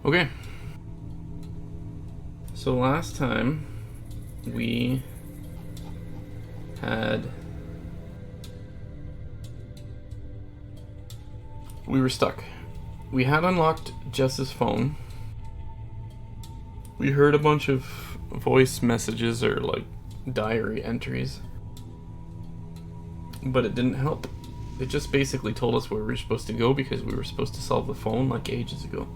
Okay. So last time we were stuck. We had unlocked Jess's phone. We heard a bunch of voice messages or like diary entries. But it didn't help. It just basically told us where we were supposed to go because we were supposed to solve the phone like ages ago.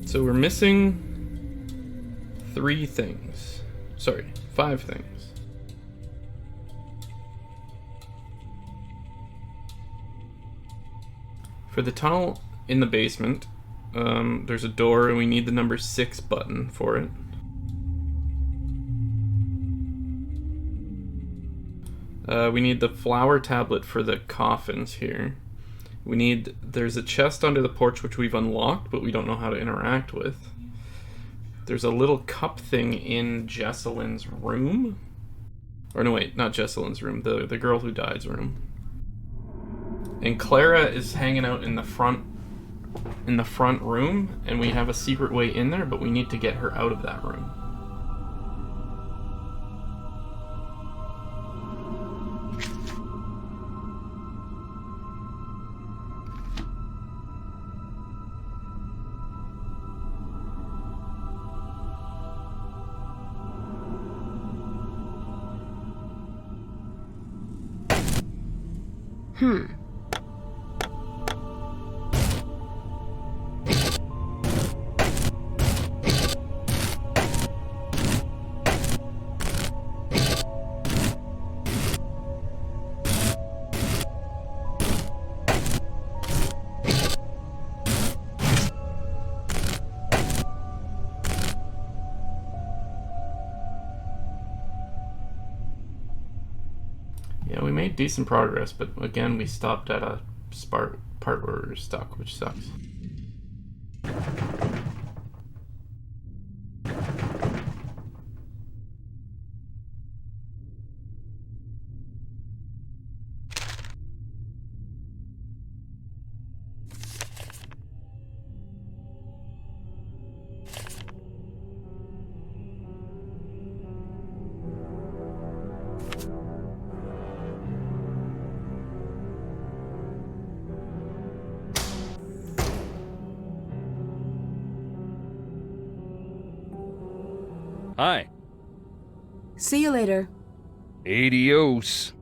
So we're missing 5 things. For the tunnel in the basement, there's a door and we need the number 6 button for it. We need the flower tablet for the coffins here. There's a chest under the porch which we've unlocked, but we don't know how to interact with. There's a little cup thing in Jesselyn's room. Or no, wait, not Jesselyn's room, the girl who died's room. And Clara is hanging out in the front room, and we have a secret way in there, but we need to get her out of that room. Yeah, we made decent progress, but again, we stopped at a part where we were stuck, which sucks. Hi. See you later. Adios.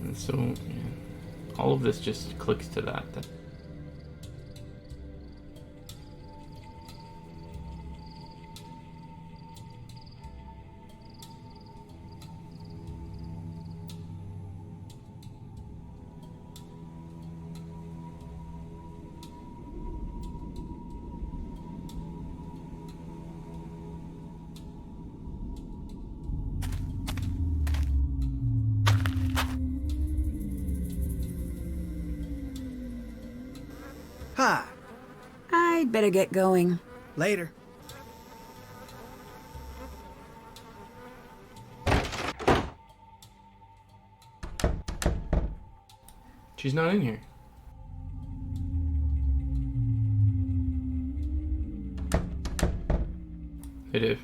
And so, yeah, all of this just clicks to that. Hi. I'd better get going. Later. She's not in here. I do.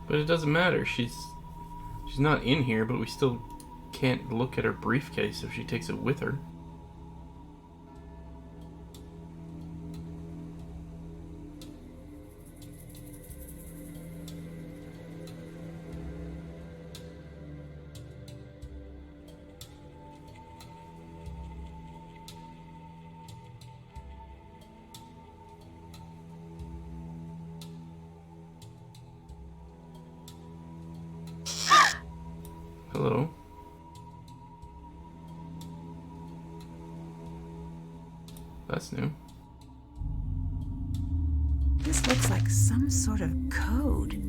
But it doesn't matter. She's not in here, but we still can't look at her briefcase if she takes it with her. Hello. That's new. This looks like some sort of code.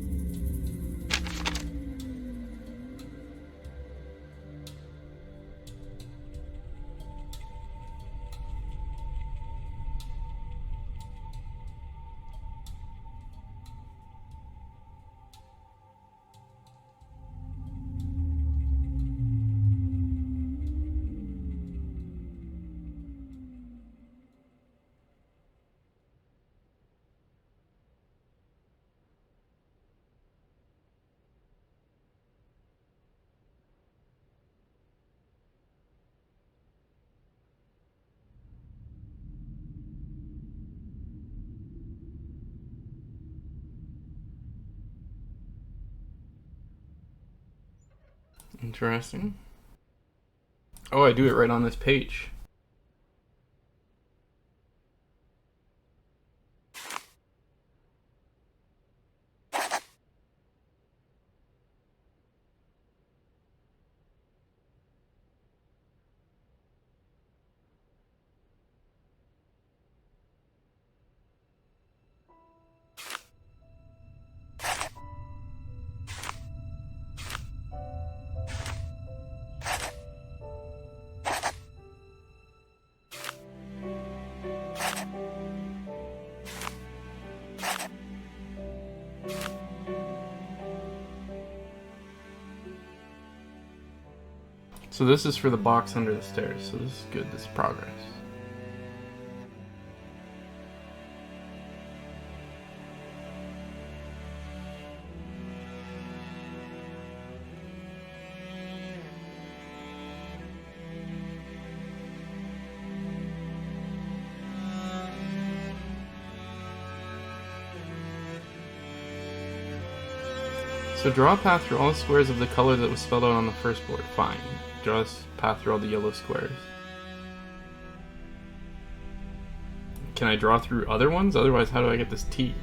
Interesting. Oh, I do it right on this page. So this is for the box under the stairs, so this is good, this is progress. So draw a path through all the squares of the color that was spelled out on the first board. Fine. Draw a path through all the yellow squares. Can I draw through other ones? Otherwise, how do I get this T?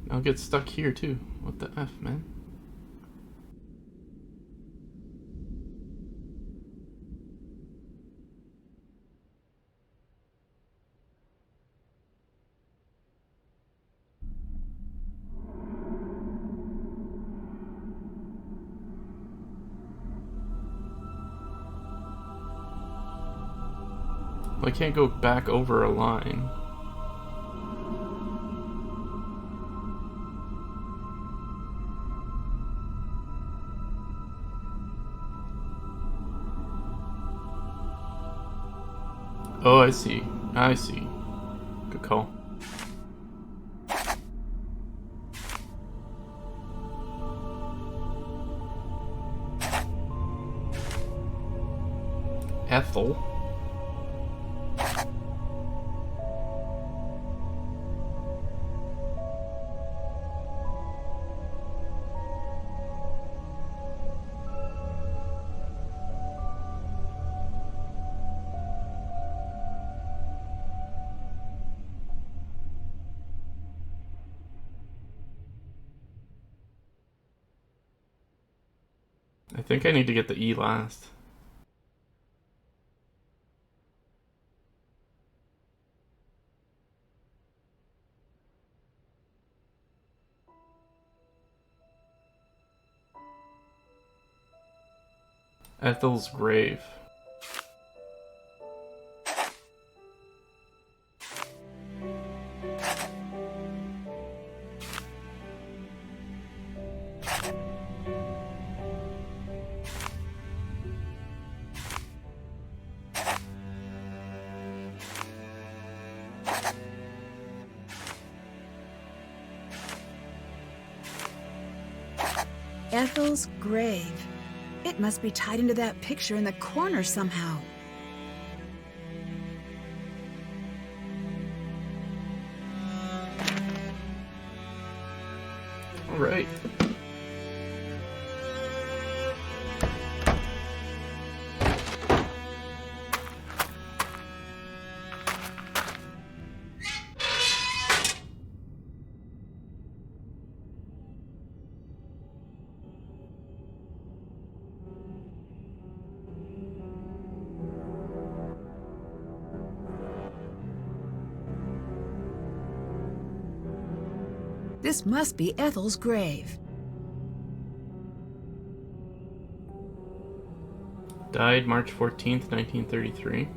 I'll get stuck here too. What the F, man? Well, I can't go back over a line. Oh, I see. I see. Good call. Ethel. I think I need to get the E last. Ethel's grave. Ethel's grave. It must be tied into that picture in the corner somehow. All right. This must be Ethel's grave. Died March 14th, 1933.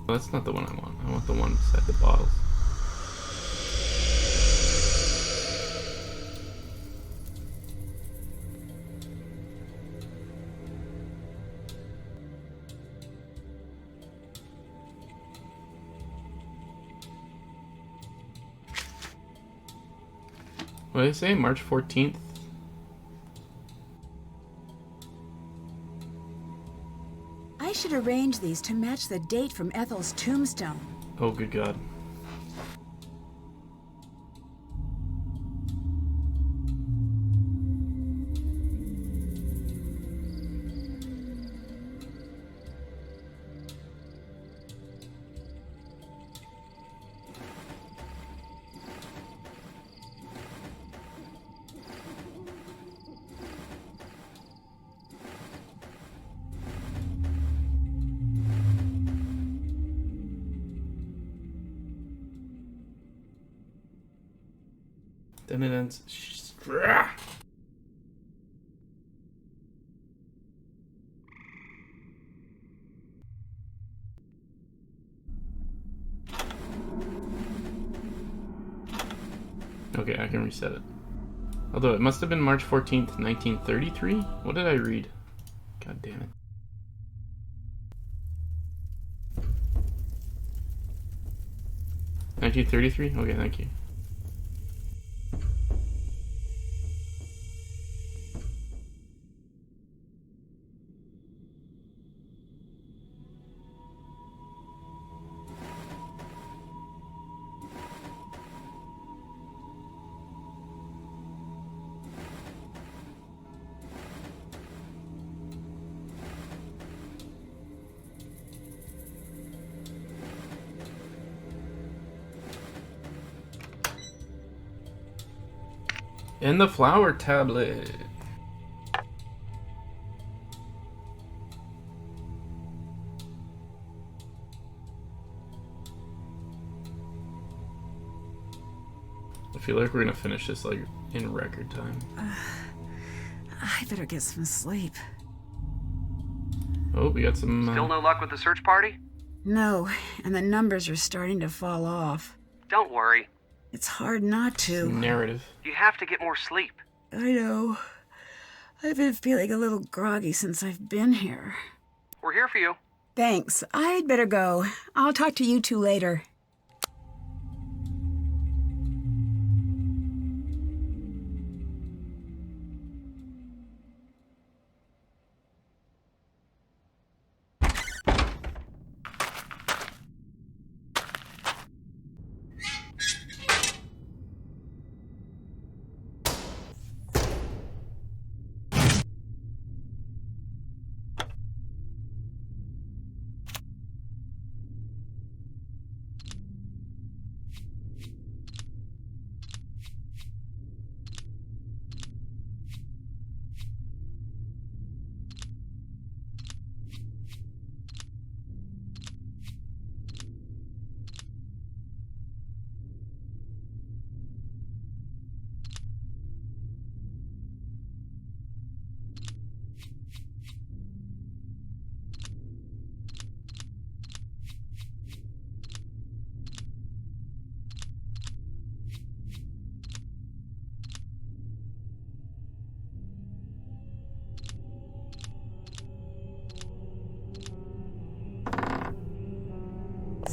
That's not the one I want. I want the one beside the bottles. What did I say? March 14th? I should arrange these to match the date from Ethel's tombstone. Oh, good God. Then it ends. Okay, I can reset it. Although it must have been March 14th, 1933? What did I read? God damn it. $1933? Okay, thank you. And the flower tablet. I feel like we're gonna finish this like in record time. I better get some sleep. Oh, we got some. Still no luck with the search party? No, and the numbers are starting to fall off. Don't worry. It's hard not to. Narrative. You have to get more sleep. I know. I've been feeling a little groggy since I've been here. We're here for you. Thanks. I'd better go. I'll talk to you two later.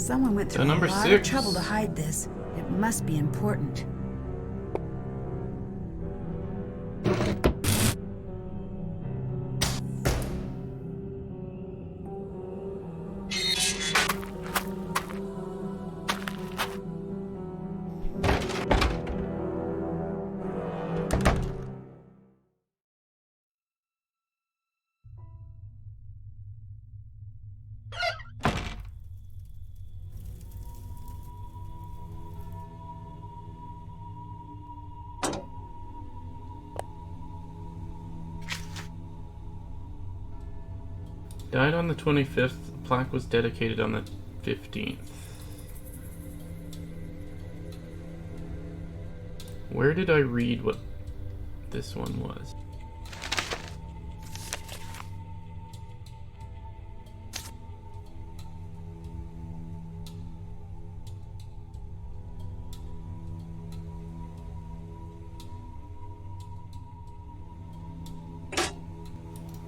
Someone went through a number lot of 6. trouble to hide this. It must be important. Died on the 25th. The plaque was dedicated on the 15th. Where did I read what this one was?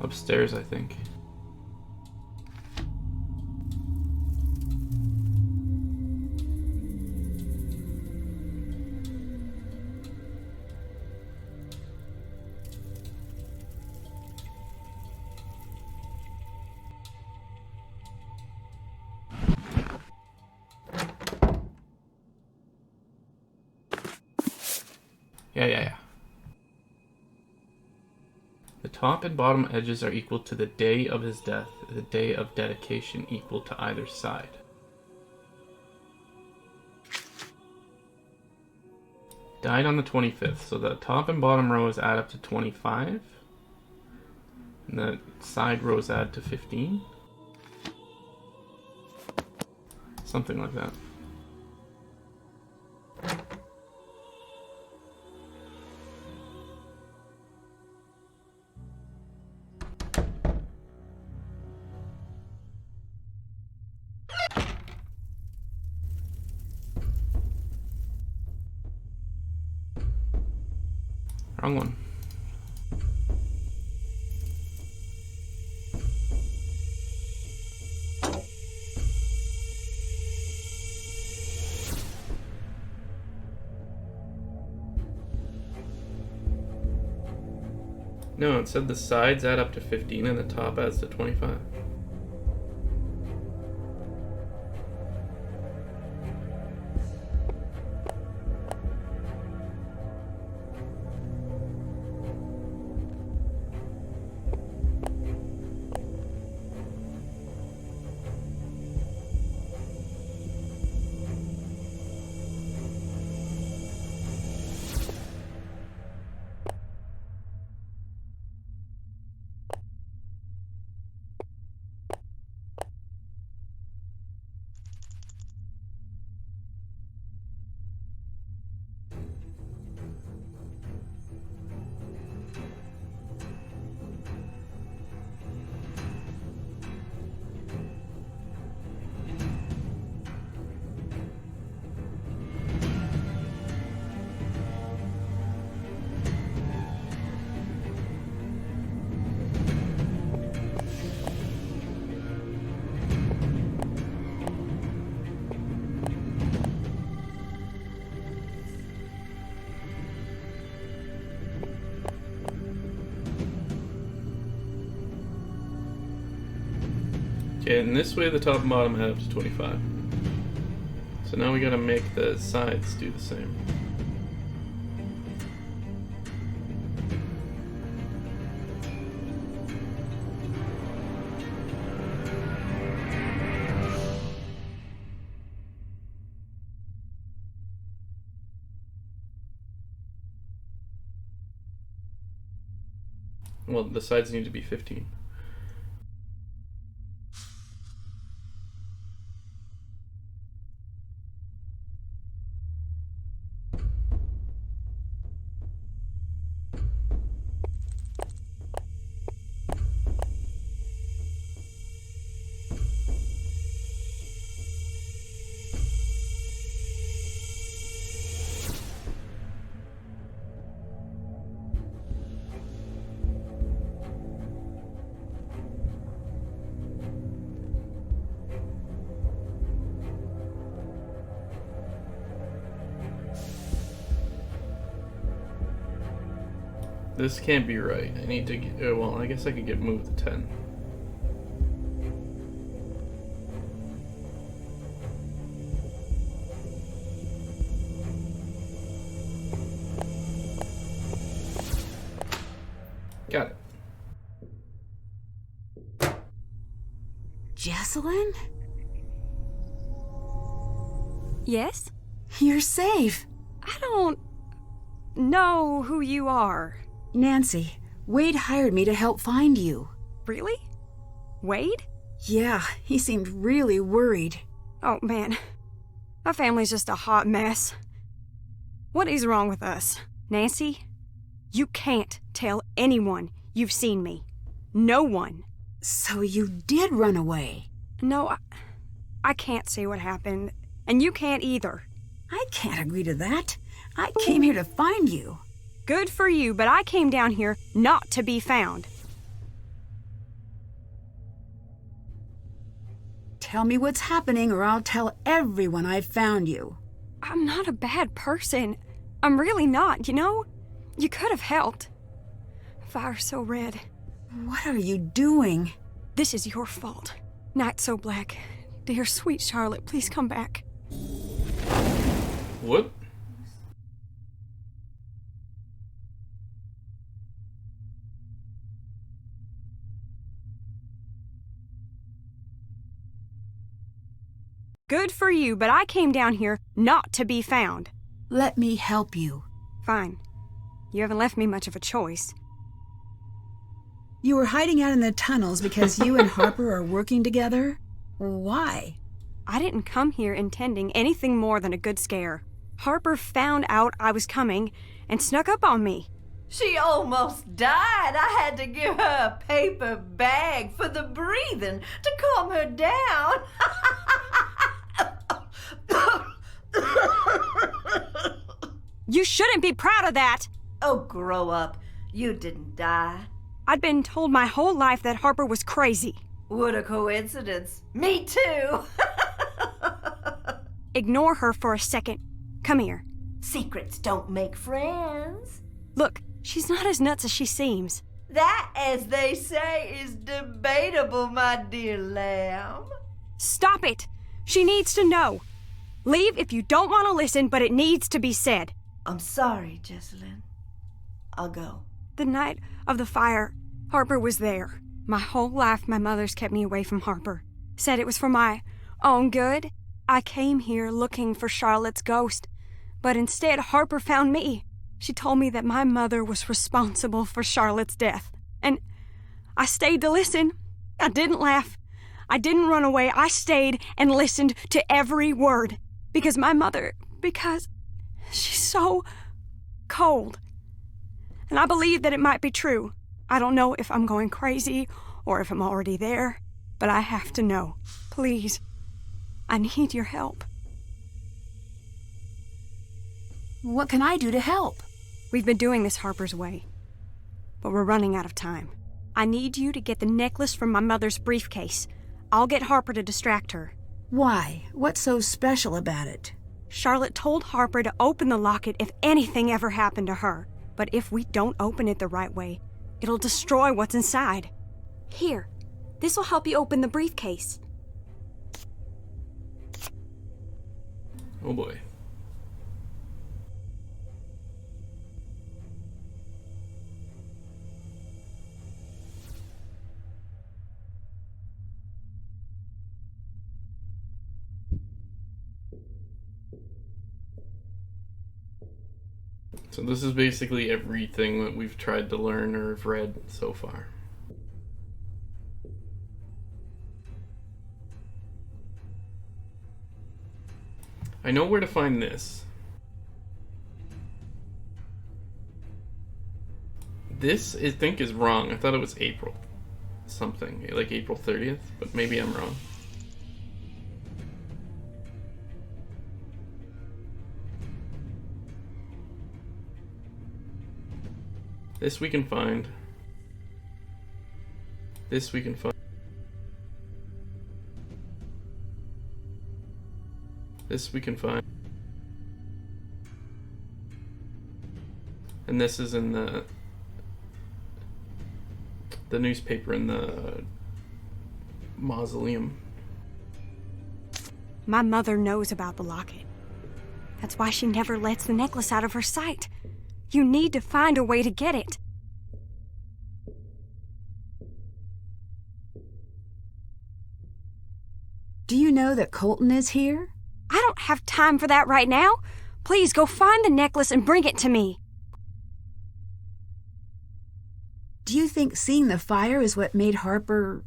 Upstairs, I think. Yeah. The top and bottom edges are equal to the day of his death, the day of dedication equal to either side. Died on the 25th, so the top and bottom rows add up to 25. And the side rows add to 15. Something like that. Wrong one. No, it said the sides add up to 15 and the top adds to 25. Okay, and this way the top and bottom add up to 25. So now we gotta make the sides do the same. Well, the sides need to be 15. This can't be right. I need to get, well, I guess I could get moved to 10. Got it. Jessalyn? Yes? You're safe. I don't know who you are. Nancy, Wade hired me to help find you. Really? Wade? Yeah, he seemed really worried. Oh, man. My family's just a hot mess. What is wrong with us? Nancy, you can't tell anyone you've seen me. No one. So you did run away? No, I can't say what happened, and you can't either. I can't agree to that. I came here to find you. Good for you, but I came down here not to be found. Tell me what's happening or I'll tell everyone I've found you. I'm not a bad person. I'm really not, you know? You could have helped. Fire's so red. What are you doing? This is your fault. Night so black. Dear sweet Charlotte, please come back. What? Good for you, but I came down here not to be found. Let me help you. Fine. You haven't left me much of a choice. You were hiding out in the tunnels because you and Harper are working together? Why? I didn't come here intending anything more than a good scare. Harper found out I was coming and snuck up on me. She almost died. I had to give her a paper bag for the breathing to calm her down. You shouldn't be proud of that! Oh, grow up. You didn't die. I'd been told my whole life that Harper was crazy. What a coincidence. Me too. Ignore her for a second. Come here. Secrets don't make friends. Look, she's not as nuts as she seems. That, as they say, is debatable, my dear lamb. Stop it! She needs to know. Leave if you don't want to listen, but it needs to be said. I'm sorry, Jessalyn. I'll go. The night of the fire, Harper was there. My whole life, my mother's kept me away from Harper. Said it was for my own good. I came here looking for Charlotte's ghost, but instead Harper found me. She told me that my mother was responsible for Charlotte's death. And I stayed to listen. I didn't laugh. I didn't run away. I stayed and listened to every word. Because she's so cold. And I believe that it might be true. I don't know if I'm going crazy or if I'm already there, but I have to know. Please, I need your help. What can I do to help? We've been doing this Harper's way, but we're running out of time. I need you to get the necklace from my mother's briefcase. I'll get Harper to distract her. Why? What's so special about it? Charlotte told Harper to open the locket if anything ever happened to her. But if we don't open it the right way, it'll destroy what's inside. Here, this'll help you open the briefcase. Oh boy. So this is basically everything that we've tried to learn or have read so far. I know where to find this. This, I think, is wrong. I thought it was April something, like April 30th, but maybe I'm wrong. This we can find. This we can find. This we can find. And this is in the the newspaper in the mausoleum. My mother knows about the locket. That's why she never lets the necklace out of her sight. You need to find a way to get it. Do you know that Colton is here? I don't have time for that right now. Please go find the necklace and bring it to me. Do you think seeing the fire is what made Harper...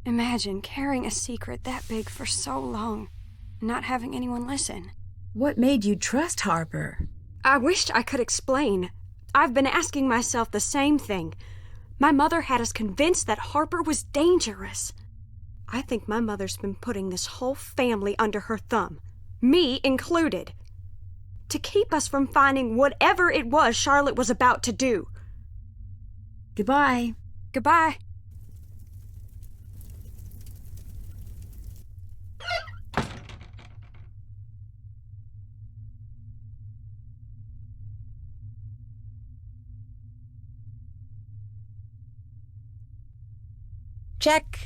Imagine carrying a secret that big for so long and not having anyone listen. What made you trust Harper? I wished I could explain. I've been asking myself the same thing. My mother had us convinced that Harper was dangerous. I think my mother's been putting this whole family under her thumb, me included, to keep us from finding whatever it was Charlotte was about to do. Goodbye. Goodbye. Check.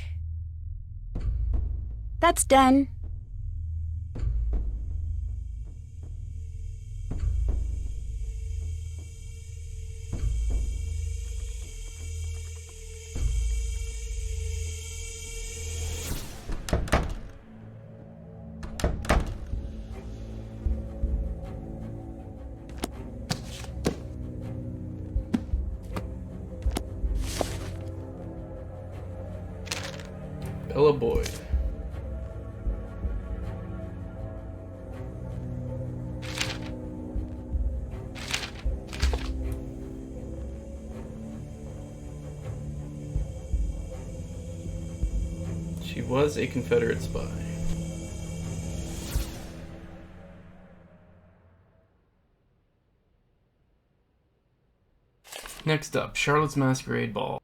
That's done. Bella Boyd. She was a Confederate spy. Next up, Charlotte's Masquerade Ball.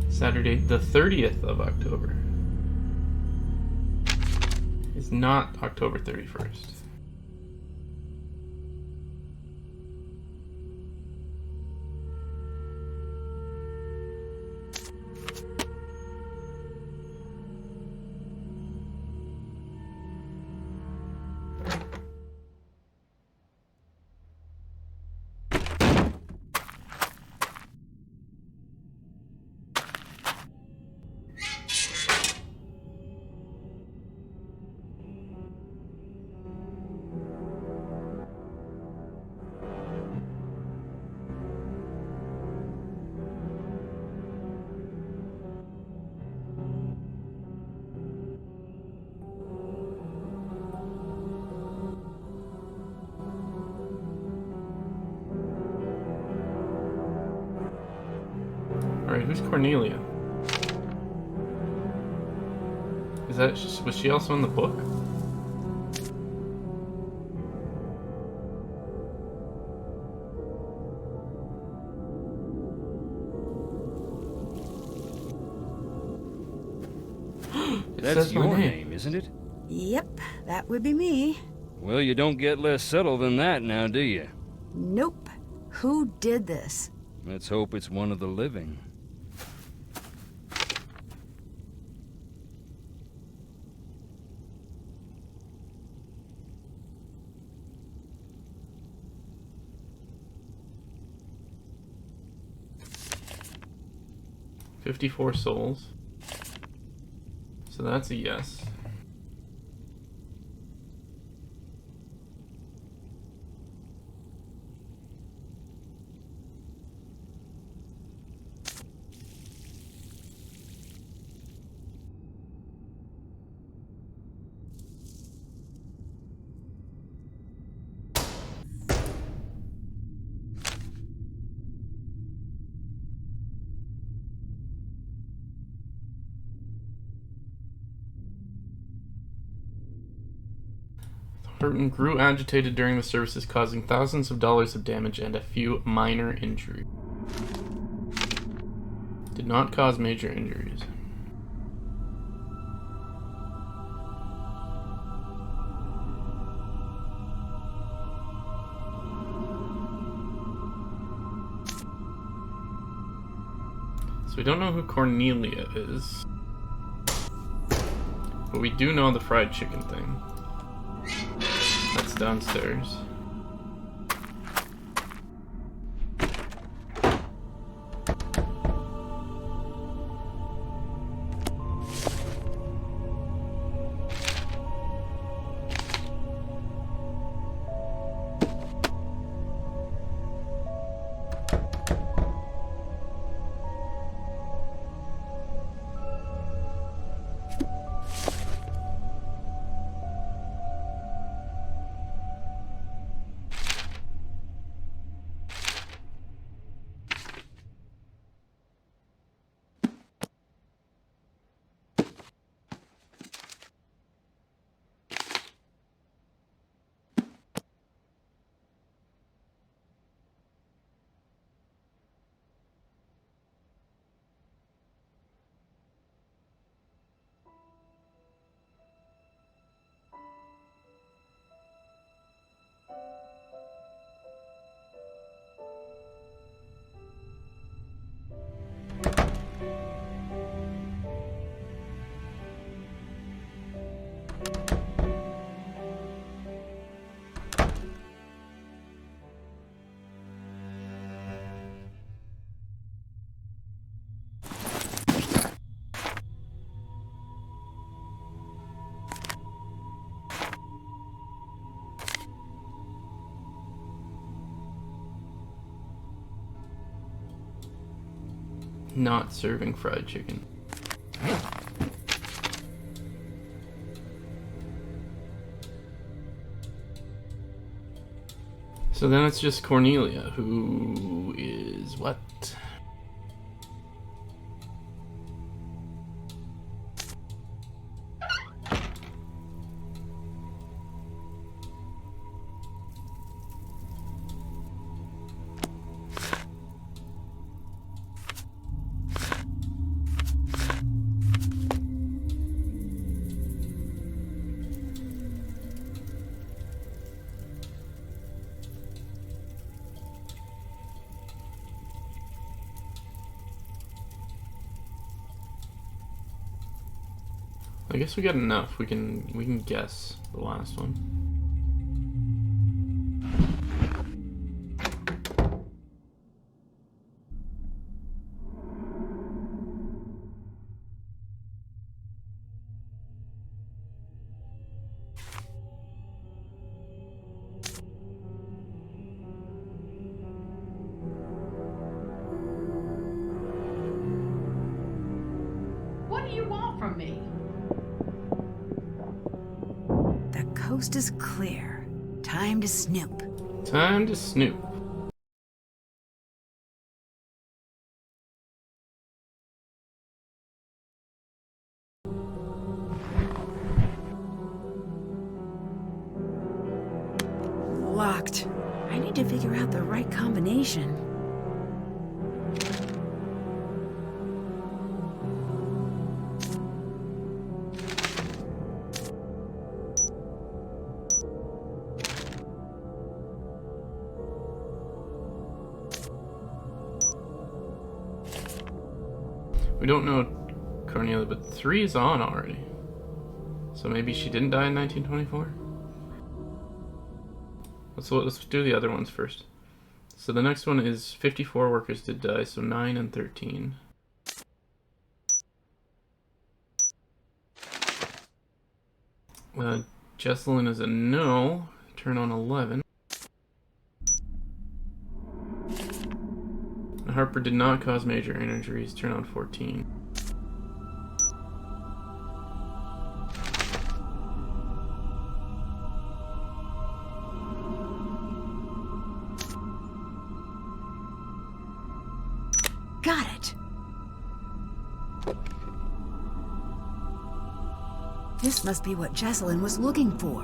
Saturday, the 30th of October. It's not October 31st. Alright, who's Cornelia? Was she also in the book? That's your name, isn't it? Yep, that would be me. Well, you don't get less subtle than that now, do you? Nope. Who did this? Let's hope it's one of the living. $54 souls. So that's a yes. Thornton grew agitated during the services, causing thousands of dollars of damage and a few minor injuries. Did not cause major injuries. So we don't know who Cornelia is. But we do know the fried chicken thing. That's downstairs. Not serving fried chicken. So then it's just Cornelia, who is what? I guess we got enough. We can guess the last one. What do you want from me? The coast is clear. Time to snoop. Time to snoop. Locked. I need to figure out the right combination. We don't know Cornelia, but 3 is on already. So maybe she didn't die in 1924? Let's do the other ones first. So the next one is 54 workers did die, so 9 and 13. Jesselyn is a no. Turn on 11. Harper did not cause major injuries. Turn on 14. Got it. This must be what Jesselyn was looking for.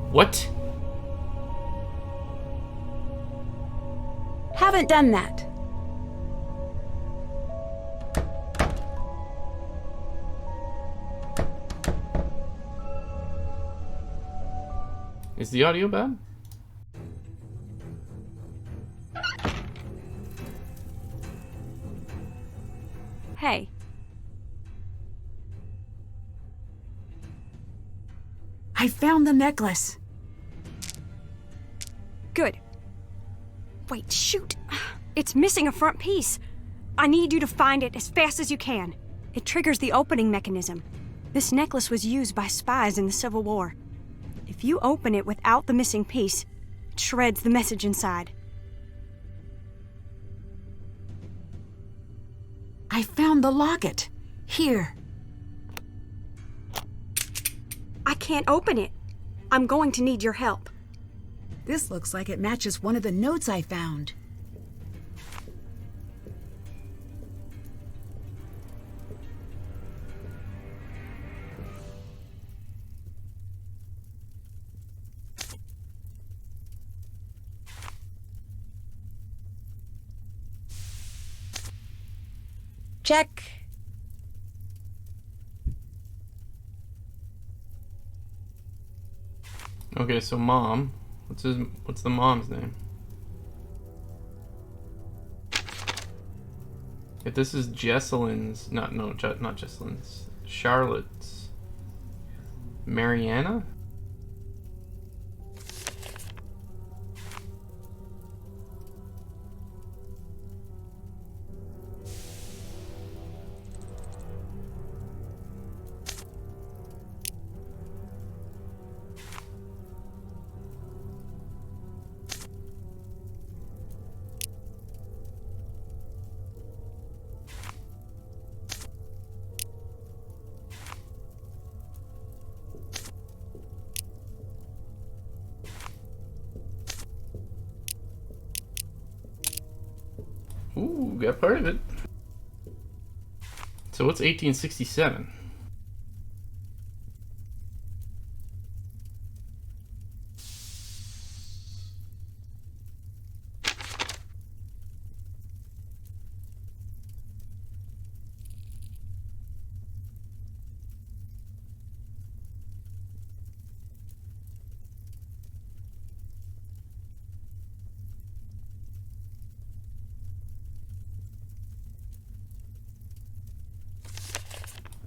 What? Haven't done that. Is the audio bad? Hey, I found the necklace. good. Wait, shoot. It's missing a front piece. I need you to find it as fast as you can. It triggers the opening mechanism. This necklace was used by spies in the Civil War. If you open it without the missing piece, it shreds the message inside. I found the locket. Here. I can't open it. I'm going to need your help. This looks like it matches one of the notes I found. Check. Okay, so mom. What's the mom's name? If this is Jesselyn's, not Jesselyn's, Charlotte's. Mariana? Ooh, got part of it. So what's 1867?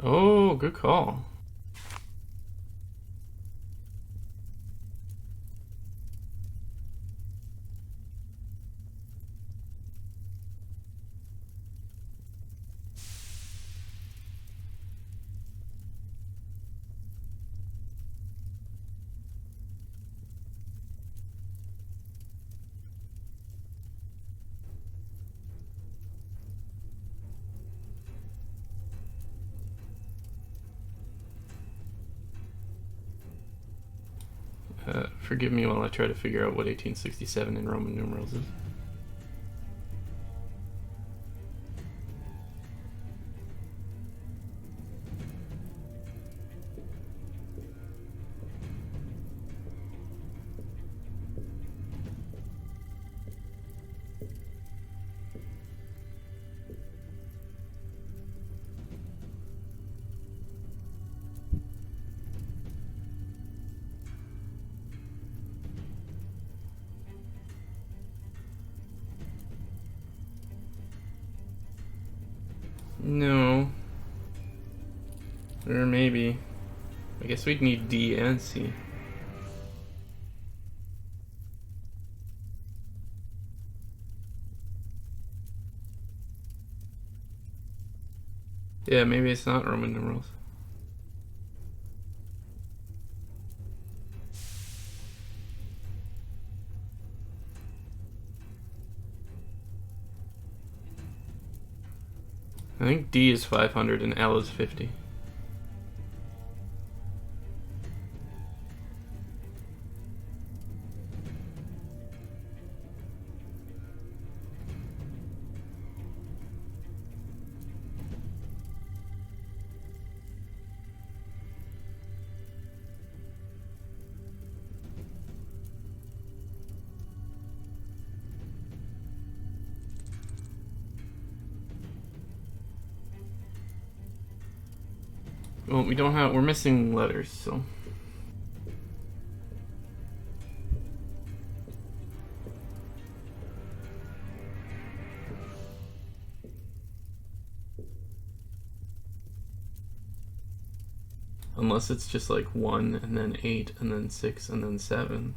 Oh, good call. Forgive me while I try to figure out what 1867 in Roman numerals is. No. Or maybe. I guess we'd need D and C. Yeah, maybe it's not Roman numerals. I think D is 500 and L is 50. Well, we're missing letters, so. Unless it's just like 1 and then 8 and then 6 and then 7.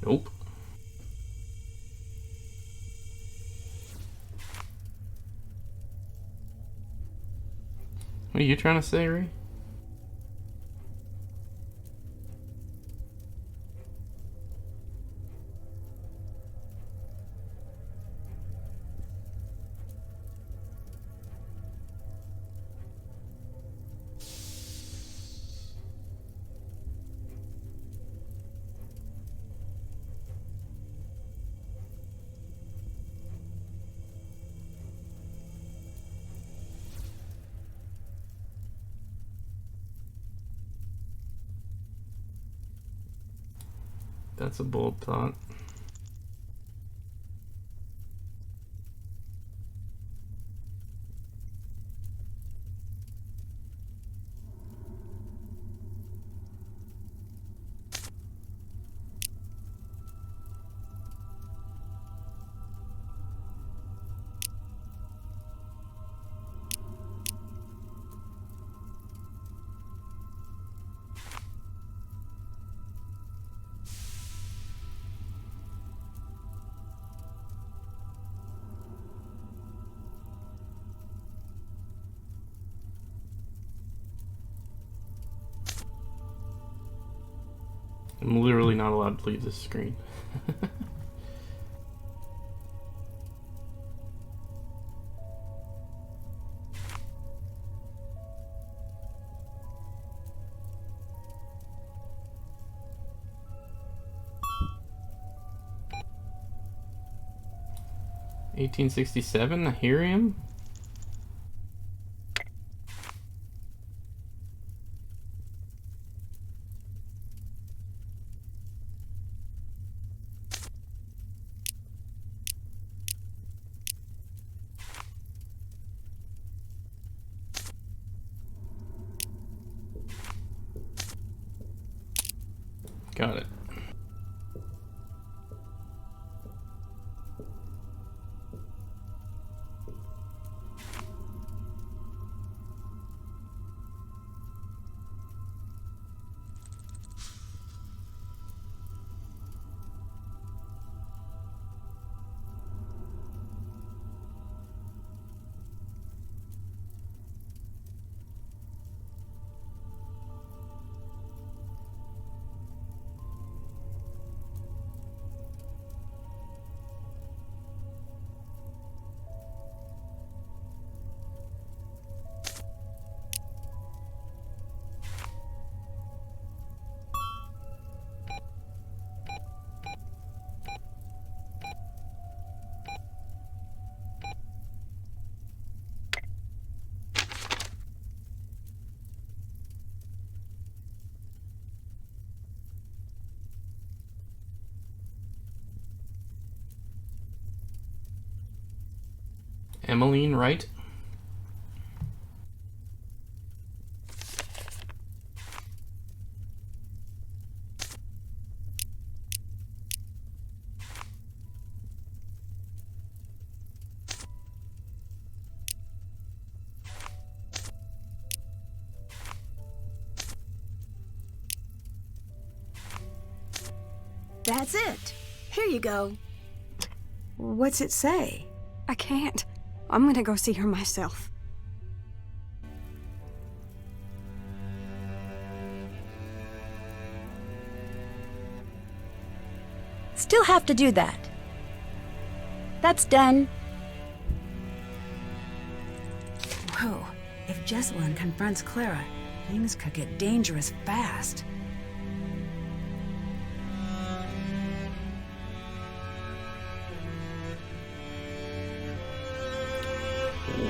Nope. What are you trying to say, Ray? That's a bold thought. I'm literally not allowed to leave this screen. $1867, I hear him. Got it. Emmeline Wright. That's it. Here you go. What's it say? I can't. I'm gonna go see her myself. Still have to do that. That's done. Whoa. If Jessalyn confronts Clara, things could get dangerous fast.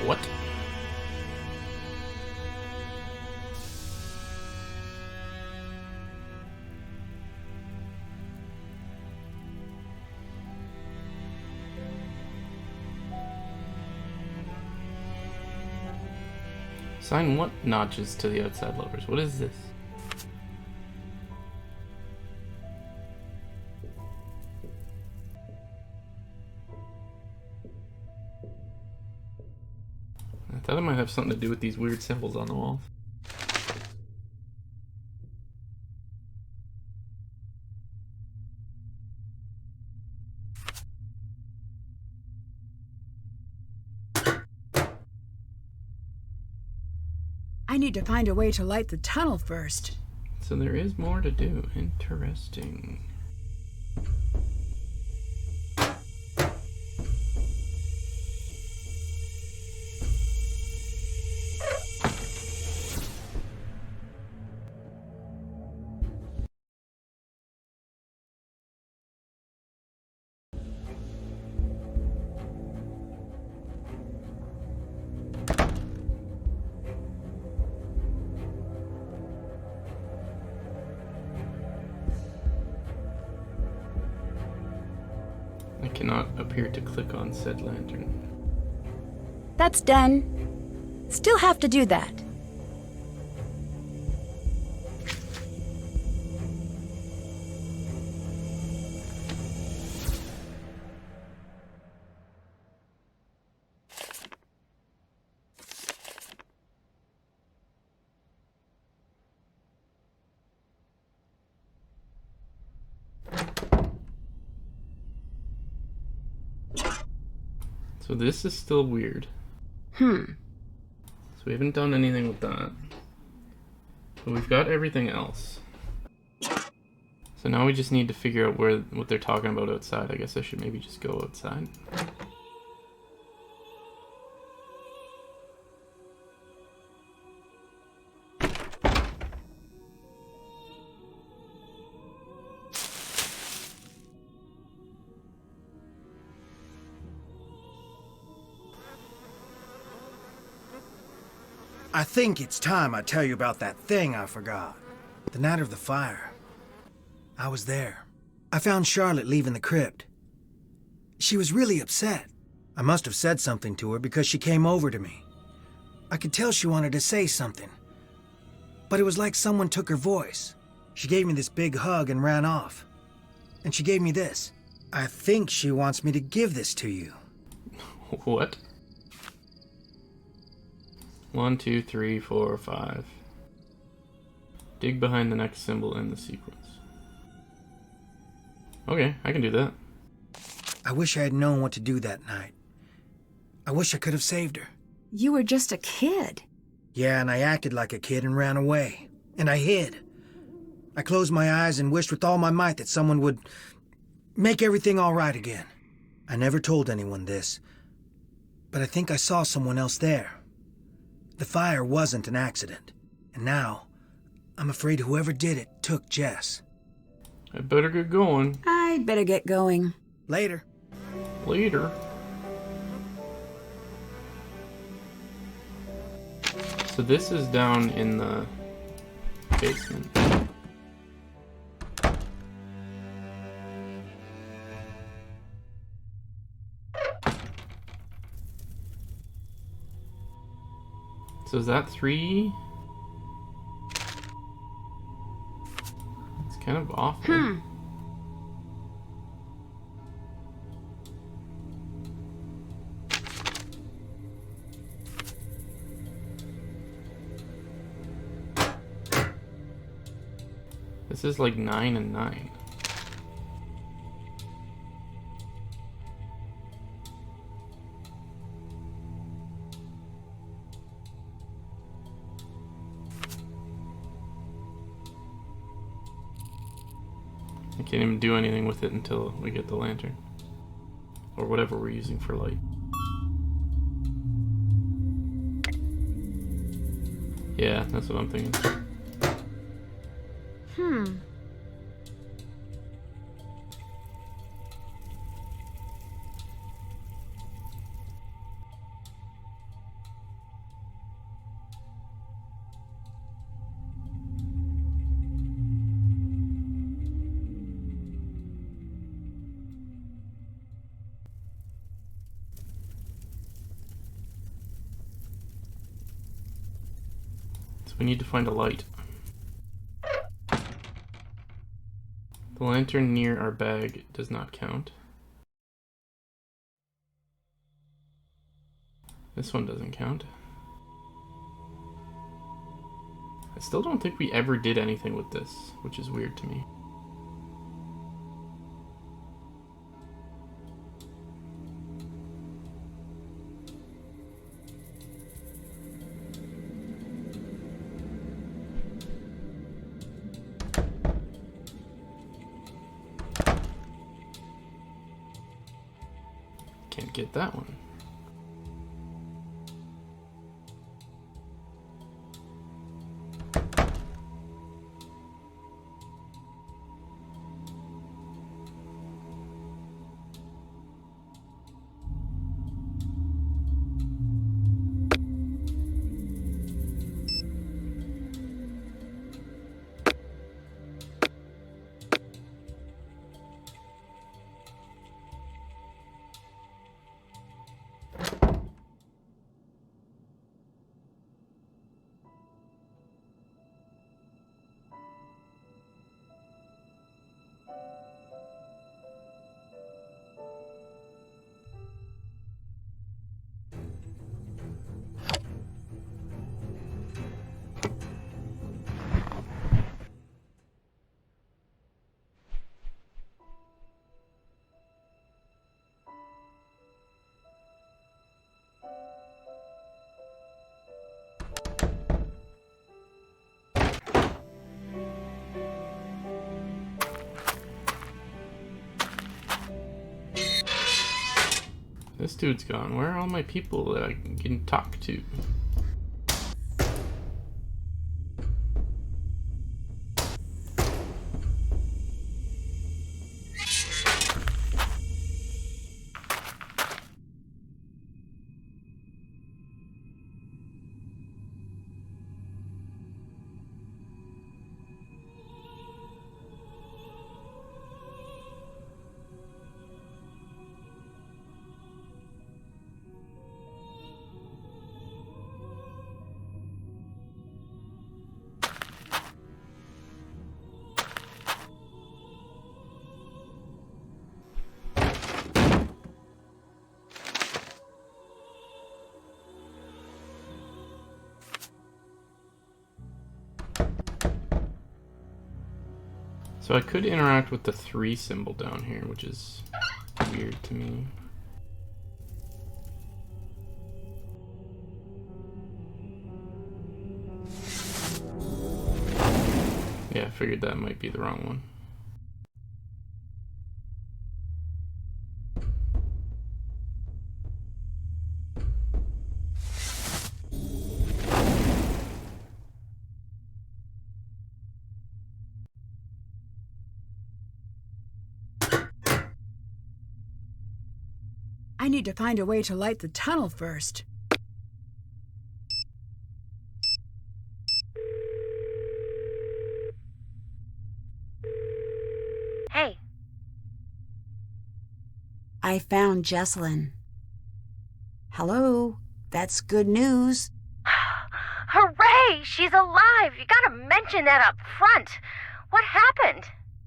What? Assign what notches to the outside louvers? What is this? I thought it might have something to do with these weird symbols on the walls. I need to find a way to light the tunnel first. So there is more to do. Interesting. I cannot appear to click on said lantern. That's done. Still have to do that. So this is still weird. Hmm. So we haven't done anything with that. But we've got everything else. So now we just need to figure out what they're talking about outside. I guess I should maybe just go outside. I think it's time I tell you about that thing I forgot. The night of the fire. I was there. I found Charlotte leaving the crypt. She was really upset. I must have said something to her because she came over to me. I could tell she wanted to say something. But it was like someone took her voice. She gave me this big hug and ran off. And she gave me this. I think she wants me to give this to you. What? 1, 2, 3, 4, 5. Dig behind the next symbol in the sequence. Okay, I can do that. I wish I had known what to do that night. I wish I could have saved her. You were just a kid. Yeah, and I acted like a kid and ran away. And I hid. I closed my eyes and wished with all my might that someone would make everything all right again. I never told anyone this, but I think I saw someone else there. The fire wasn't an accident, and now I'm afraid whoever did it took Jess. I better get going. I'd better get going. Later. Later. So this is down in the basement. So is that 3? It's kind of awful. This is like 9 and 9. I can't even do anything with it until we get the lantern. Or whatever we're using for light. Yeah, that's what I'm thinking. So we need to find a light. The lantern near our bag does not count. This one doesn't count. I still don't think we ever did anything with this, which is weird to me. Can't get that one. This dude's gone. Where are all my people that I can talk to? So I could interact with the 3 symbol down here, which is weird to me. Yeah, I figured that might be the wrong one. I need to find a way to light the tunnel first. Hey. I found Jessalyn. Hello? That's good news. Hooray! She's alive! You gotta mention that up front. What happened?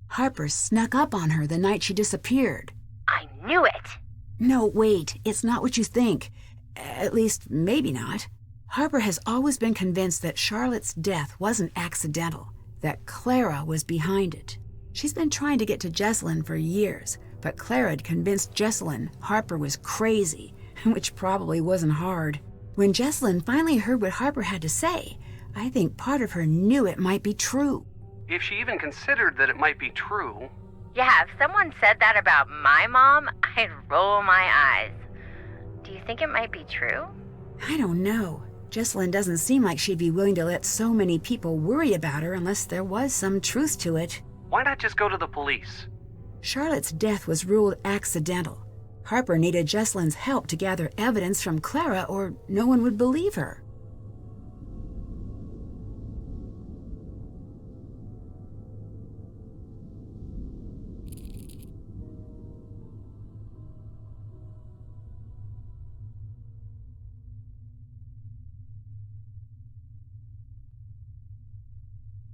Harper snuck up on her the night she disappeared. I knew it. No, wait. It's not what you think. At least, maybe not. Harper has always been convinced that Charlotte's death wasn't accidental, that Clara was behind it. She's been trying to get to Jessalyn for years, but Clara had convinced Jessalyn Harper was crazy, which probably wasn't hard. When Jessalyn finally heard what Harper had to say, I think part of her knew it might be true. If she even considered that it might be true. Yeah, if someone said that about my mom, I'd roll my eyes. Do you think it might be true? I don't know. Jessalyn doesn't seem like she'd be willing to let so many people worry about her unless there was some truth to it. Why not just go to the police? Charlotte's death was ruled accidental. Harper needed Jessalyn's help to gather evidence from Clara or no one would believe her.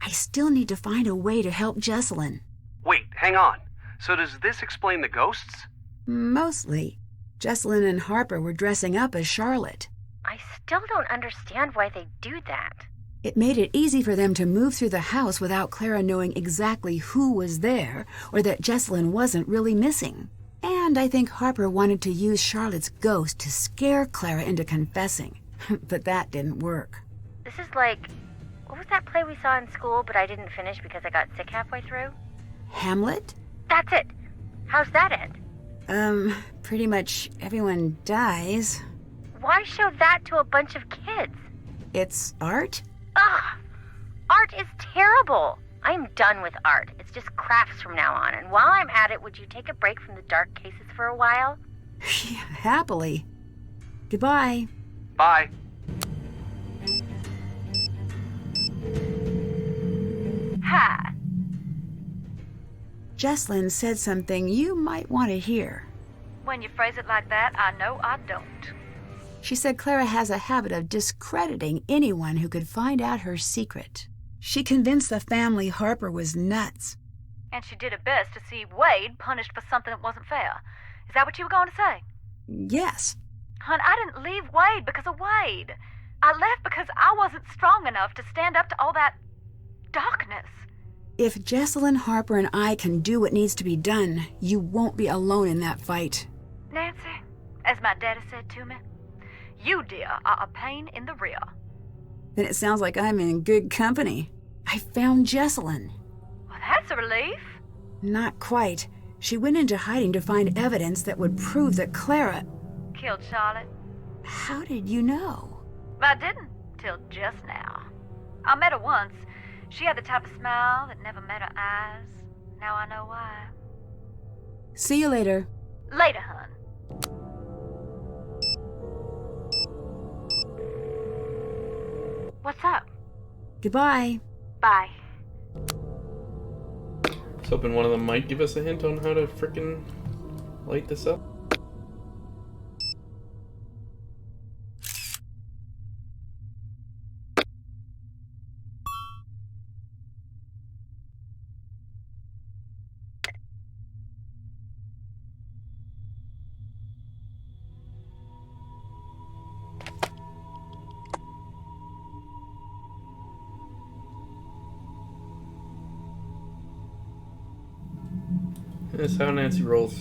I still need to find a way to help Jesselyn. Wait, hang on. So does this explain the ghosts? Mostly. Jesselyn and Harper were dressing up as Charlotte. I still don't understand why they do that. It made it easy for them to move through the house without Clara knowing exactly who was there or that Jesselyn wasn't really missing. And I think Harper wanted to use Charlotte's ghost to scare Clara into confessing. But that didn't work. This is like, what was that play we saw in school but I didn't finish because I got sick halfway through? Hamlet? That's it. How's that end? Pretty much everyone dies. Why show that to a bunch of kids? It's art? Ugh! Art is terrible. I'm done with art. It's just crafts from now on. And while I'm at it, would you take a break from the dark cases for a while? Yeah, happily. Goodbye. Bye. Hi. Jesselyn said something you might want to hear. When you phrase it like that, I know I don't. She said Clara has a habit of discrediting anyone who could find out her secret. She convinced the family Harper was nuts. And she did her best to see Wade punished for something that wasn't fair. Is that what you were going to say? Yes. Hon, I didn't leave Wade because of Wade. I left because I wasn't strong enough to stand up to all that darkness. If Jesselyn, Harper, and I can do what needs to be done, you won't be alone in that fight. Nancy, as my daddy said to me, you, dear, are a pain in the rear. Then it sounds like I'm in good company. I found Jesselyn. Well, that's a relief. Not quite. She went into hiding to find evidence that would prove that Clara... Killed Charlotte. How did you know? I didn't, till just now. I met her once. She had the type of smile that never met her eyes. Now I know why. See you later. Later, hun. What's up? Goodbye. Bye. I was hoping one of them might give us a hint on how to frickin' light this up. That's how Nancy rolls.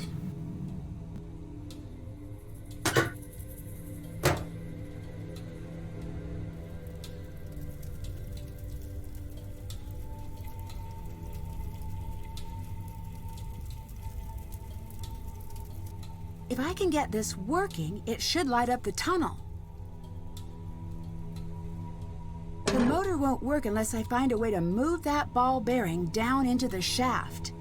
If I can get this working, it should light up the tunnel. The motor won't work unless I find a way to move that ball bearing down into the shaft.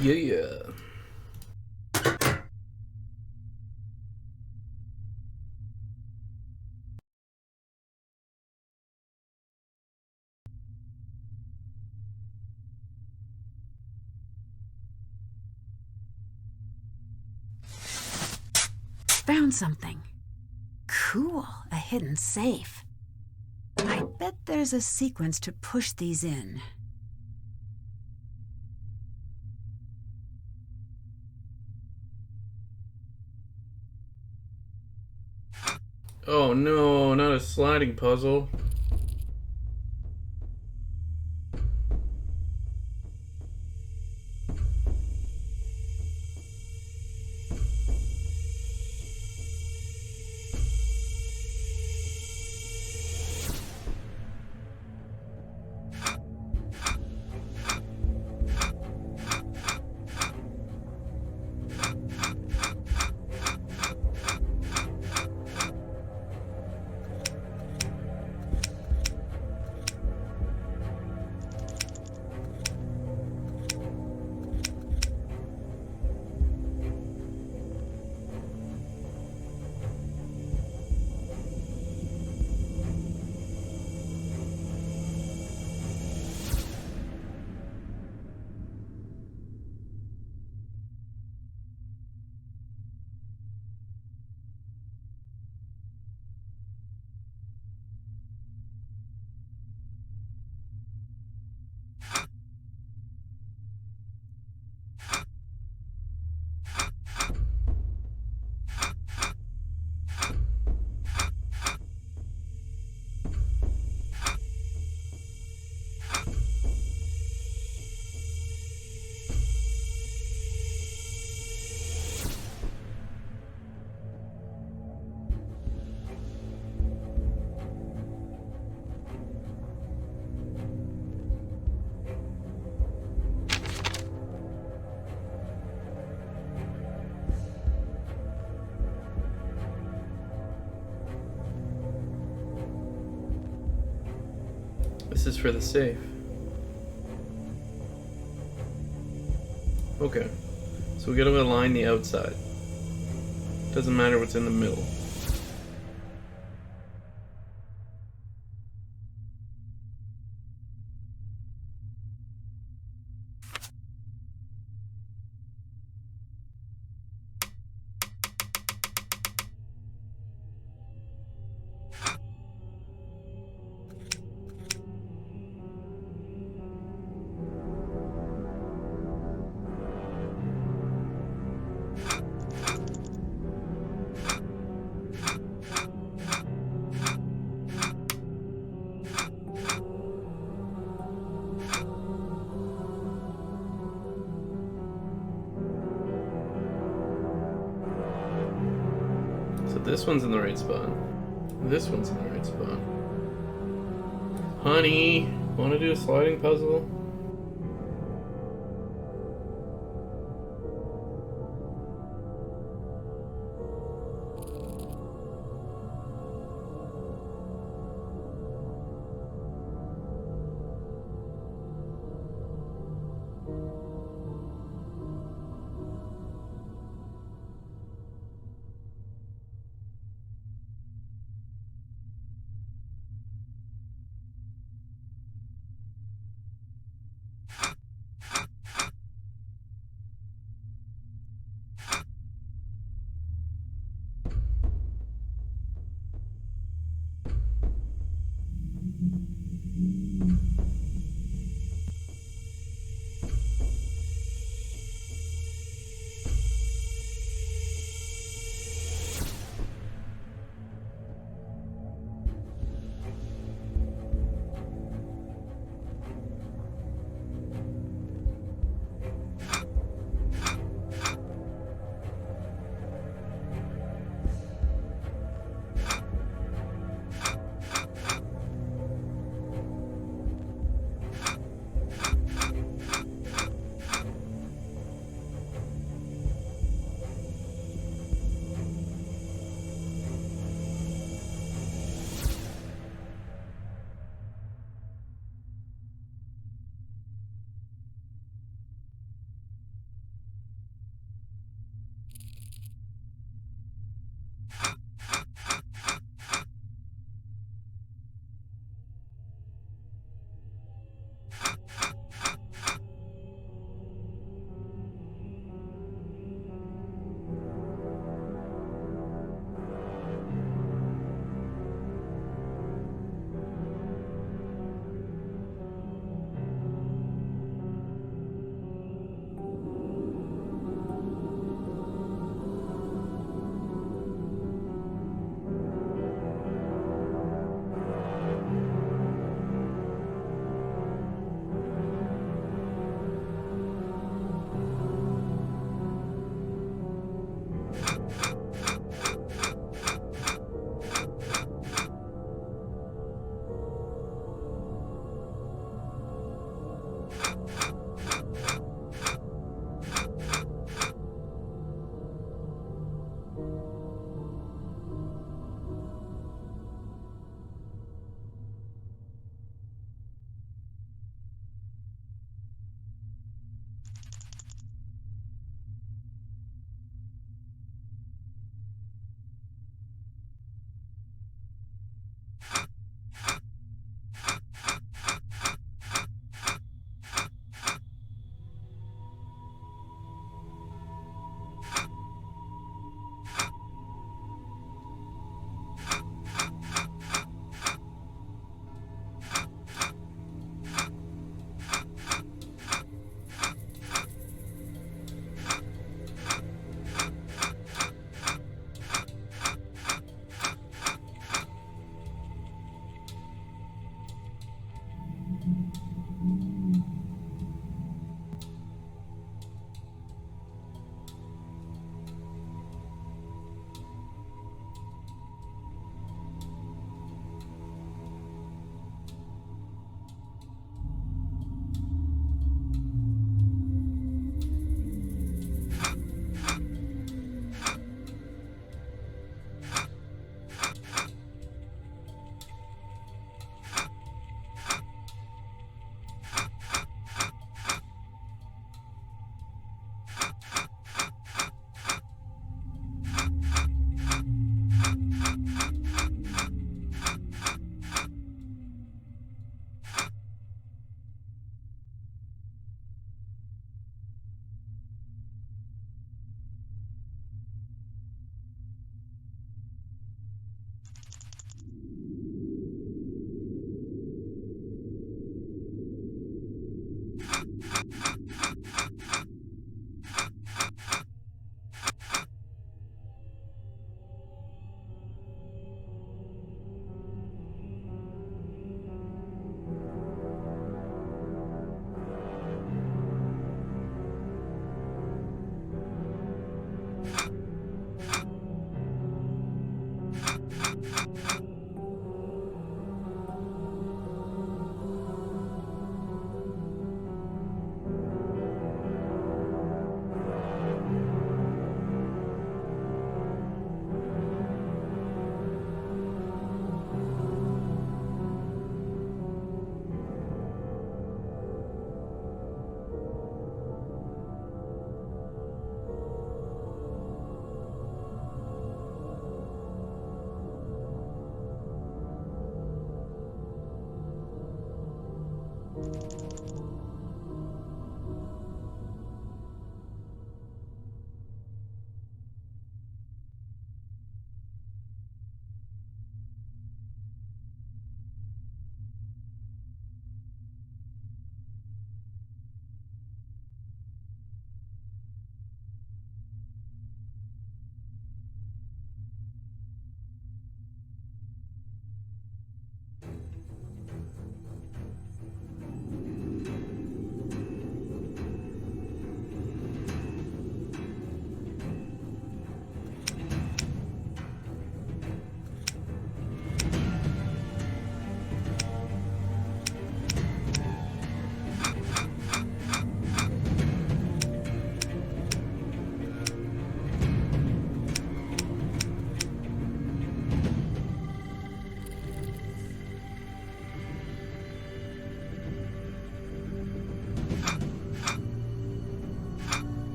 Yeah. Found something. Cool, a hidden safe. I bet there's a sequence to push these in. Oh no, not a sliding puzzle. This is for the safe. Okay. So we gotta align the outside. Doesn't matter what's in the middle. So this one's in the right spot. This one's in the right spot. Honey, wanna do a sliding puzzle?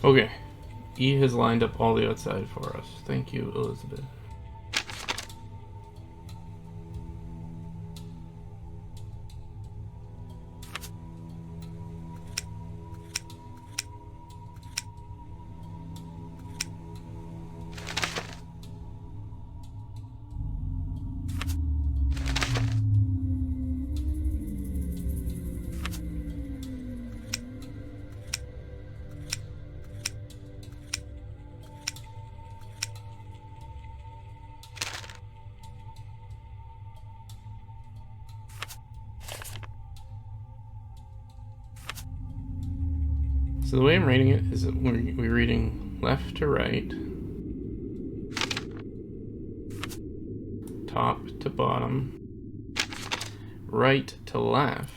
Okay. E has lined up all the outside for us. Thank you, Elizabeth. So the way I'm reading it is that we're reading left to right, top to bottom, right to left,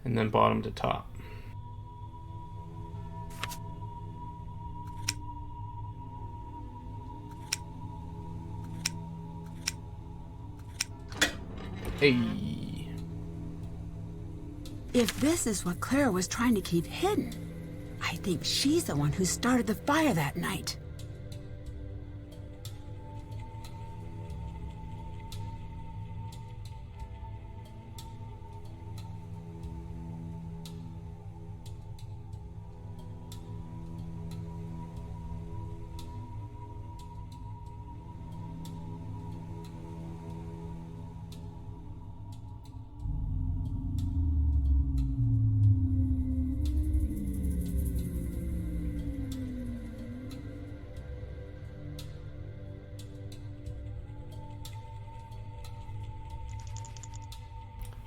and then bottom to top. Hey. If this is what Clara was trying to keep hidden, I think she's the one who started the fire that night.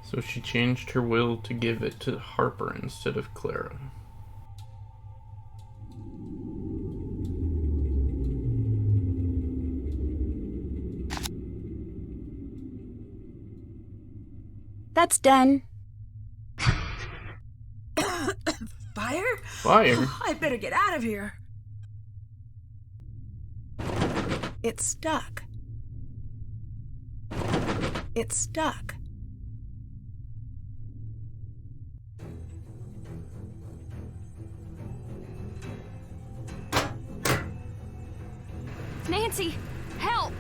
So she changed her will to give it to Harper instead of Clara. That's done. Fire? Fire? I better get out of here. It's stuck. It's stuck. Nancy, help!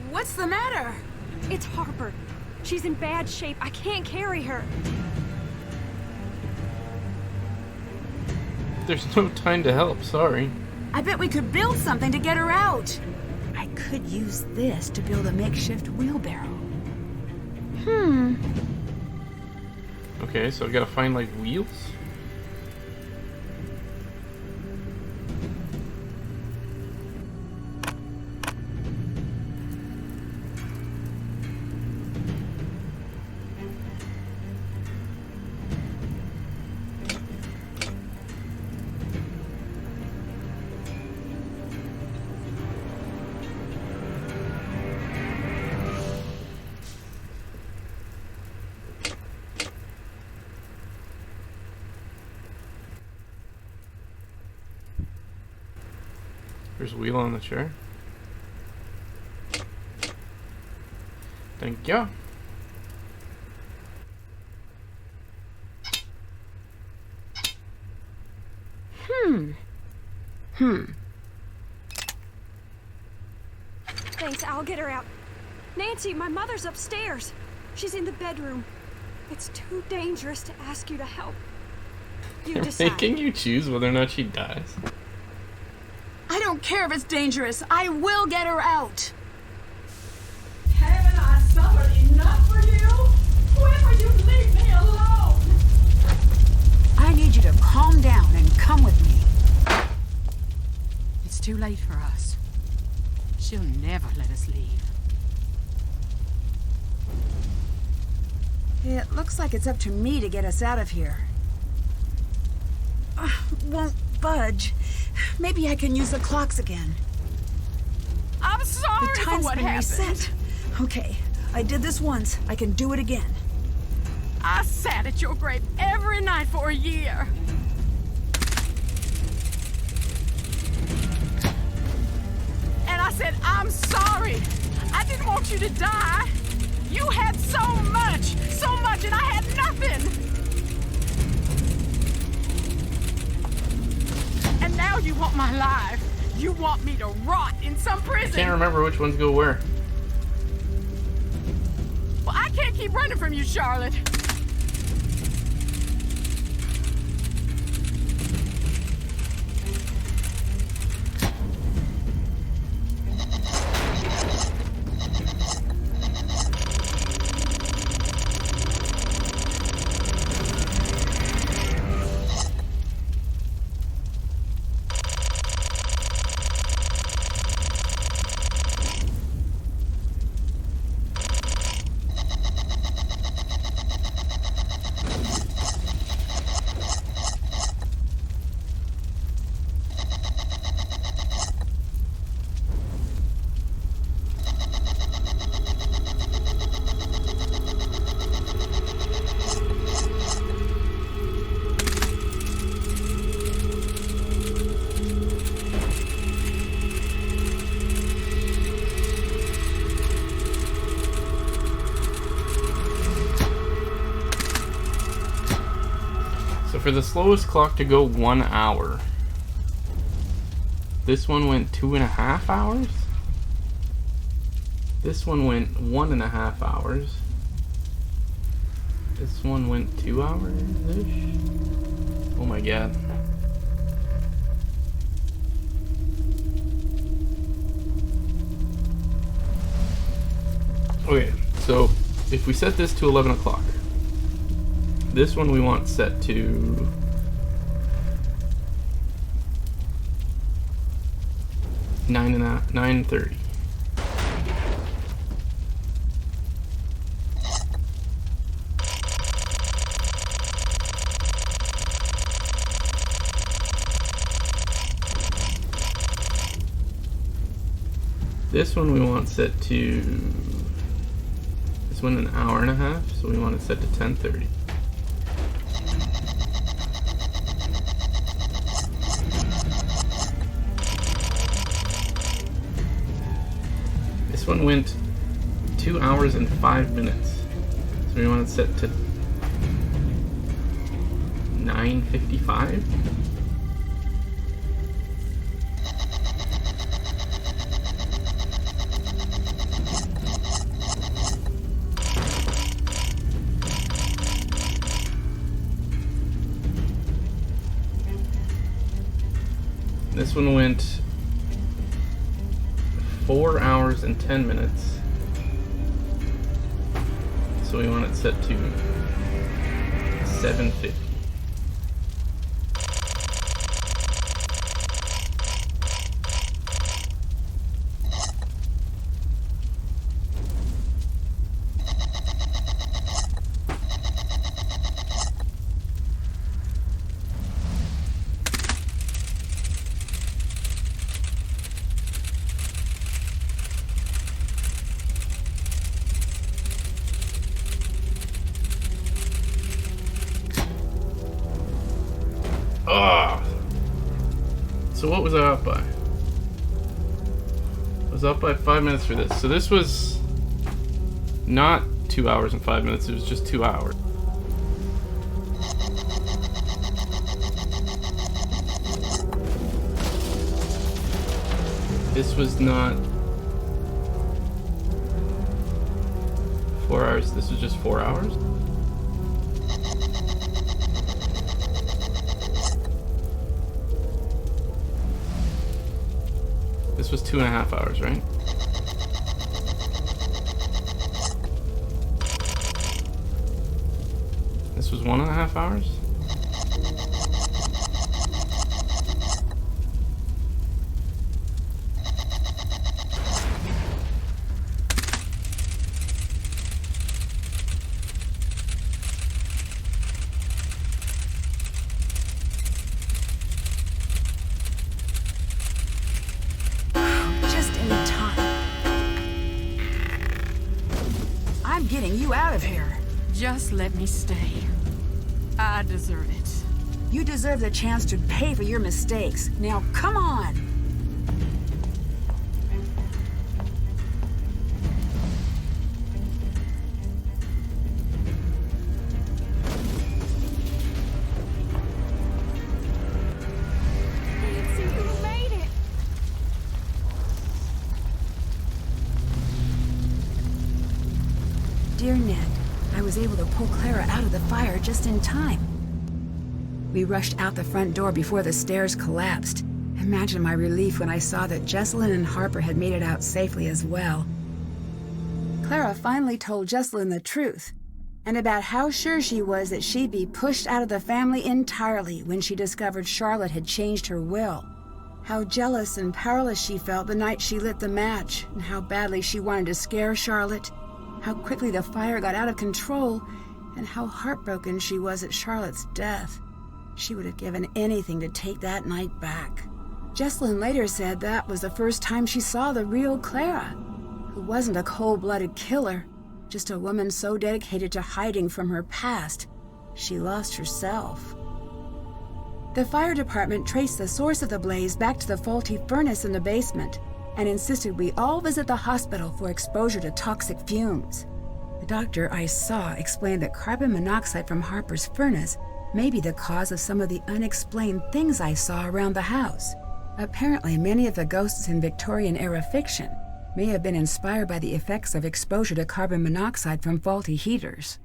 What's the matter? It's Harper. She's in bad shape. I can't carry her. There's no time to help, sorry. I bet we could build something to get her out. I could use this to build a makeshift wheelbarrow. Okay, so I gotta find, like, wheels? There's a wheel on the chair. Thank you. Thanks, I'll get her out. Nancy, my mother's upstairs. She's in the bedroom. It's too dangerous to ask you to help. You decide. Can you choose whether or not she dies? I don't care if it's dangerous. I will get her out. Haven't I suffered enough for you? When will you leave me alone? I need you to calm down and come with me. It's too late for us. She'll never let us leave. It looks like it's up to me to get us out of here. Won't budge. Maybe I can use the clocks again. I'm sorry The for time's what been happened. reset. Okay, I did this once. I can do it again. I sat at your grave every night for a year. And I said, I'm sorry. I didn't want you to die. You had so much, and I had nothing. And now you want my life. You want me to rot in some prison. I can't remember which ones go where. Well, I can't keep running from you, Charlotte. For the slowest clock to go 1 hour. This one went 2.5 hours. This one went 1.5 hours. This one went 2 hours-ish. Oh my god. Okay, so if we set this to 11 o'clock, this one we want set to 9:30. This one we want set to, this one 1.5 hours, so we want it set to 10:30. This one went 2 hours and 5 minutes, so we want it set to 9:55. This one went 4 hours and 10 minutes. So we want it set to 7:50. So what was I up by? I was up by 5 minutes for this. So this was not 2 hours and 5 minutes, it was just 2 hours. This was not 4 hours, this was just 4 hours. This was 2.5 hours, right? This was 1.5 hours? Getting you out of here. Just let me stay. I deserve it. You deserve the chance to pay for your mistakes. Now, come on. able to pull Clara out of the fire just in time. We rushed out the front door before the stairs collapsed. Imagine my relief when I saw that Jessalyn and Harper had made it out safely as well. Clara finally told Jessalyn the truth, and about how sure she was that she'd be pushed out of the family entirely when she discovered Charlotte had changed her will. How jealous and powerless she felt the night she lit the match, and how badly she wanted to scare Charlotte, how quickly the fire got out of control, and how heartbroken she was at Charlotte's death. She would have given anything to take that night back. Jessalyn later said that was the first time she saw the real Clara, who wasn't a cold-blooded killer, just a woman so dedicated to hiding from her past, she lost herself. The fire department traced the source of the blaze back to the faulty furnace in the basement and insisted we all visit the hospital for exposure to toxic fumes. The doctor I saw explained that carbon monoxide from Harper's furnace may be the cause of some of the unexplained things I saw around the house. Apparently, many of the ghosts in Victorian-era fiction may have been inspired by the effects of exposure to carbon monoxide from faulty heaters.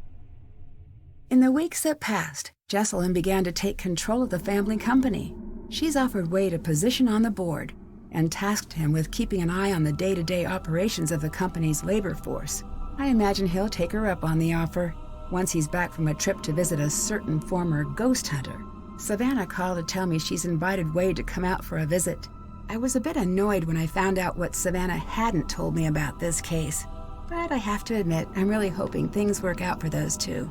In the weeks that passed, Jessalyn began to take control of the family company. She's offered Wade a position on the board and tasked him with keeping an eye on the day-to-day operations of the company's labor force. I imagine he'll take her up on the offer once he's back from a trip to visit a certain former ghost hunter. Savannah called to tell me she's invited Wade to come out for a visit. I was a bit annoyed when I found out what Savannah hadn't told me about this case, but I have to admit I'm really hoping things work out for those two.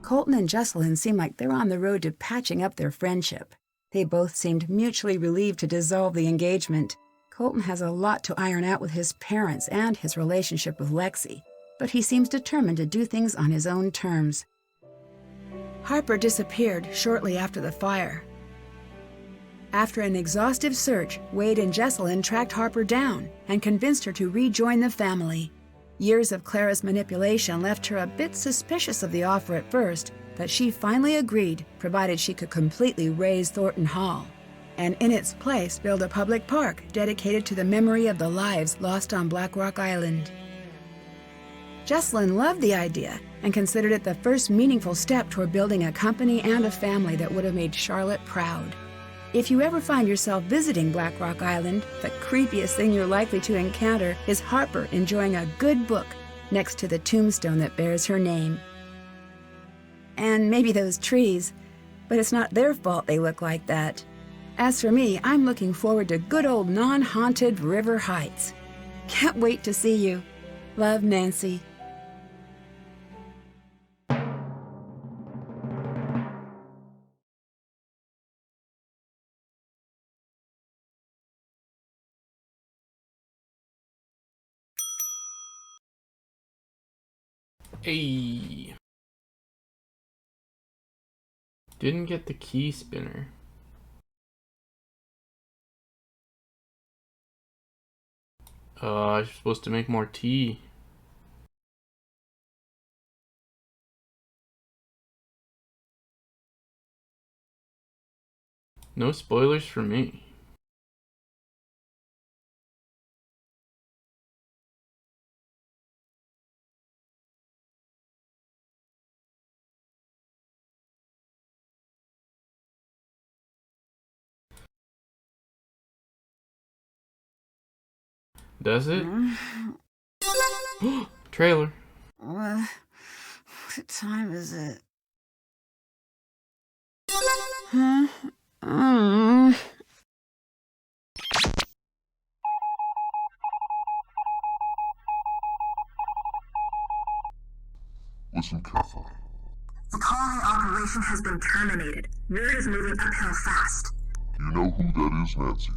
Colton and Jessalyn seem like they're on the road to patching up their friendship. They both seemed mutually relieved to dissolve the engagement. Colton has a lot to iron out with his parents and his relationship with Lexi, but he seems determined to do things on his own terms. Harper disappeared shortly after the fire. After an exhaustive search, Wade and Jessalyn tracked Harper down and convinced her to rejoin the family. Years of Clara's manipulation left her a bit suspicious of the offer at first, but she finally agreed, provided she could completely raze Thornton Hall, and in its place build a public park dedicated to the memory of the lives lost on Black Rock Island. Jessalyn loved the idea and considered it the first meaningful step toward building a company and a family that would have made Charlotte proud. If you ever find yourself visiting Black Rock Island, the creepiest thing you're likely to encounter is Harper enjoying a good book next to the tombstone that bears her name. And maybe those trees, but it's not their fault they look like that. As for me, I'm looking forward to good old non-haunted River Heights. Can't wait to see you. Love, Nancy. Hey. Didn't get the key spinner. I'm supposed to make more tea. No spoilers for me. Does it? Trailer. What time is it? Huh? Listen carefully. The calling operation has been terminated. Word is moving uphill fast. You know who that is, Nancy?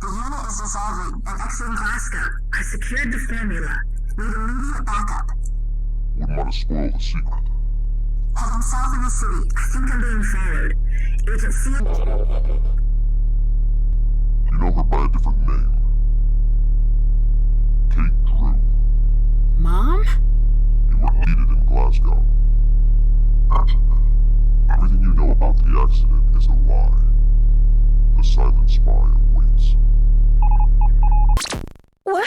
The unit is dissolving and exiting Glasgow. I secured the formula. Need immediate backup. Wouldn't want to spoil the secret. Heading south in the city. I think I'm being followed. Agent C... You know her by a different name. Kate Drew. Mom? You were needed in Glasgow. Urgently. Everything you know about the accident is a lie. The silent spy awaits. What?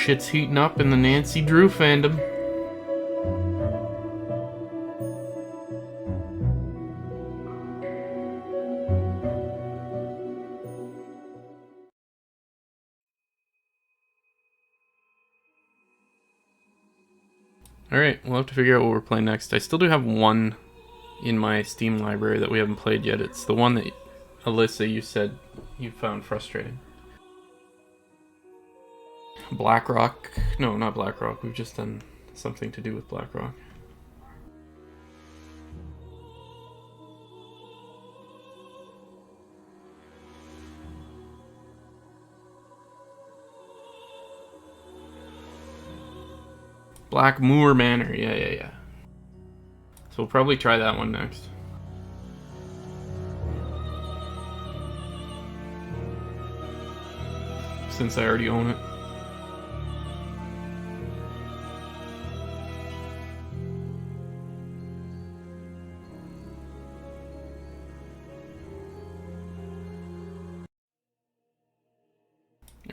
Shit's heating up in the Nancy Drew fandom. Alright, we'll have to figure out what we're playing next. I still do have one in my Steam library that we haven't played yet. It's the one that, Alyssa, you said you found frustrating. Blackrock. No, not Blackrock. We've just done something to do with Blackrock. Blackmoor Manor. Yeah. So we'll probably try that one next. Since I already own it.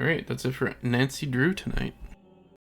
Alright, that's it for Nancy Drew tonight.